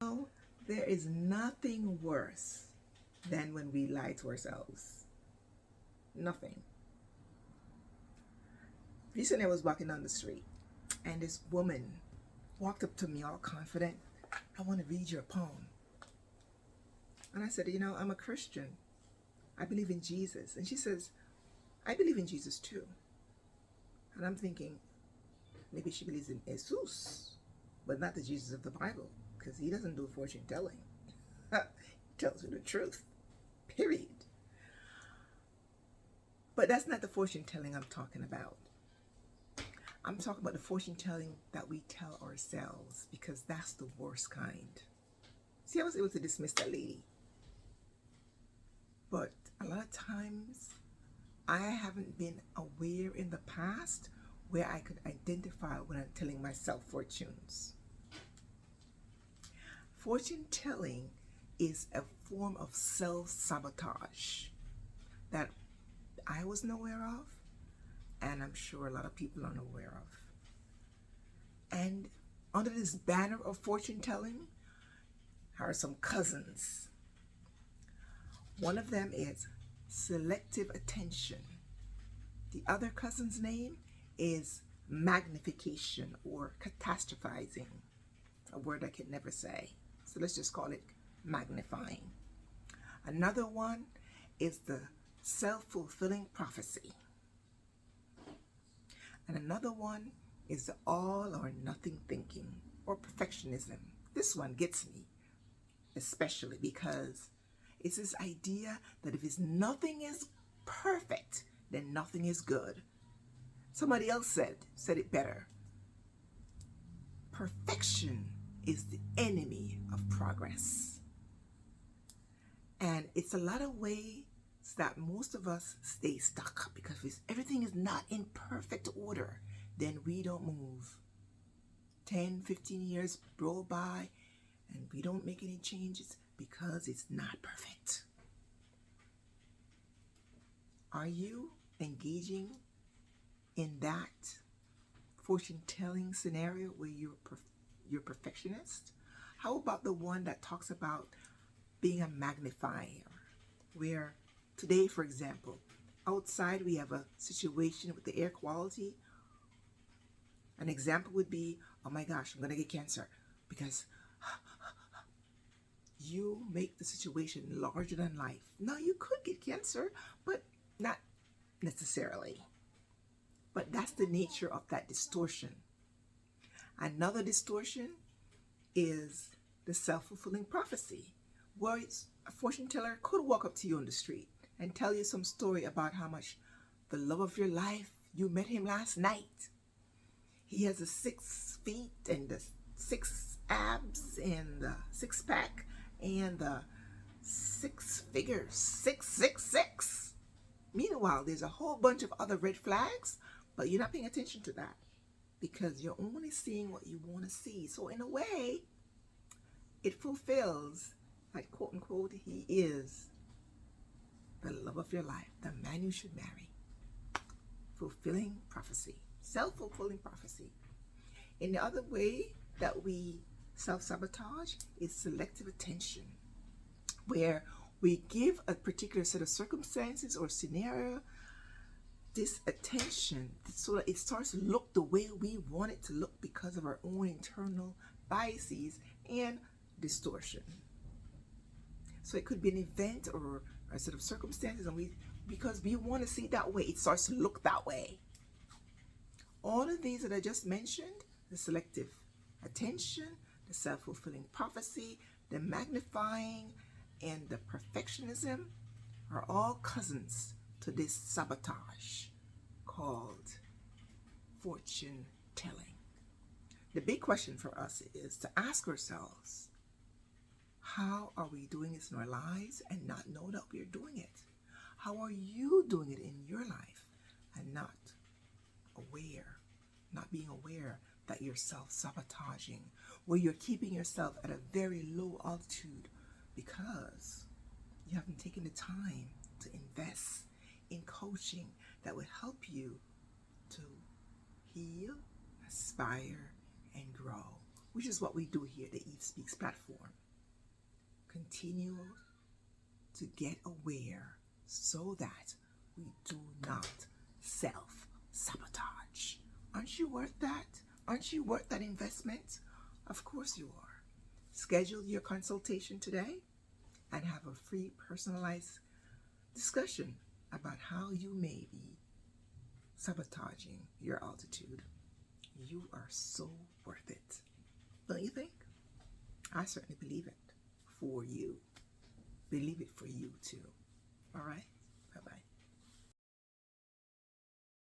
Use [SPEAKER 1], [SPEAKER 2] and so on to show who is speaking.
[SPEAKER 1] know, there is nothing worse than when we lie to ourselves. Nothing. Recently, I was walking down the street, and this woman walked up to me all confident. I want to read your poem. And I said, I'm a Christian. I believe in Jesus. And she says, I believe in Jesus too. And I'm thinking, maybe she believes in Jesus, but not the Jesus of the Bible, because he doesn't do fortune telling. He tells you the truth, period. But that's not the fortune telling I'm talking about. I'm talking about the fortune telling that we tell ourselves, because that's the worst kind. See, I was able to dismiss that lady. But a lot of times, I haven't been aware in the past where I could identify when I'm telling myself fortunes. Fortune telling is a form of self-sabotage that I wasn't aware of, and I'm sure a lot of people aren't aware of. And under this banner of fortune telling are some cousins. One of them is selective attention. The other cousin's name is magnification or catastrophizing, a word I can never say. So let's just call it magnifying. Another one is the self-fulfilling prophecy. And another one is the all or nothing thinking or perfectionism. This one gets me, especially because it's this idea that if nothing is perfect, then nothing is good. Somebody else said it better. Perfection is the enemy of progress. And it's a lot of ways that most of us stay stuck, because if everything is not in perfect order, then we don't move. 10, 15 years roll by and we don't make any changes because it's not perfect. Are you engaging in that fortune-telling scenario where you're perfectionist? How about the one that talks about being a magnifier, where today, for example, outside we have a situation with the air quality. An example would be, oh my gosh, I'm going to get cancer, because you make the situation larger than life. Now, you could get cancer, but not necessarily. But that's the nature of that distortion. Another distortion is the self-fulfilling prophecy, where a fortune teller could walk up to you on the street and tell you some story about how much the love of your life, you met him last night. He has the 6 feet and the 6 abs and the 6-pack and the 6 figures, 666. Meanwhile, there's a whole bunch of other red flags, but you're not paying attention to that because you're only seeing what you want to see. So in a way, it fulfills, like, quote unquote, he is the love of your life, the man you should marry. Fulfilling prophecy, self-fulfilling prophecy. And the other way that we self-sabotage is selective attention, where we give a particular set of circumstances or scenario this attention so that it starts to look the way we want it to look because of our own internal biases and distortion. So it could be an event or a set of circumstances, and because we want to see it that way, it starts to look that way. All of these that I just mentioned, the selective attention, the self-fulfilling prophecy, the magnifying, and the perfectionism, are all cousins to this sabotage called fortune telling. The big question for us is to ask ourselves, how are we doing this in our lives and not know that we're doing it? How are you doing it in your life and not being aware that you're self-sabotaging, where you're keeping yourself at a very low altitude because you haven't taken the time to invest in coaching that will help you to heal, aspire, and grow. which is what we do here at the Eve Speaks platform. Continue to get aware so that we do not self-sabotage. Aren't you worth that? Aren't you worth that investment? Of course you are. Schedule your consultation today and have a free personalized discussion about how you may be sabotaging your altitude. You are so worth it. Don't you think? I certainly believe it for you. Believe it for you too. All right? Bye-bye.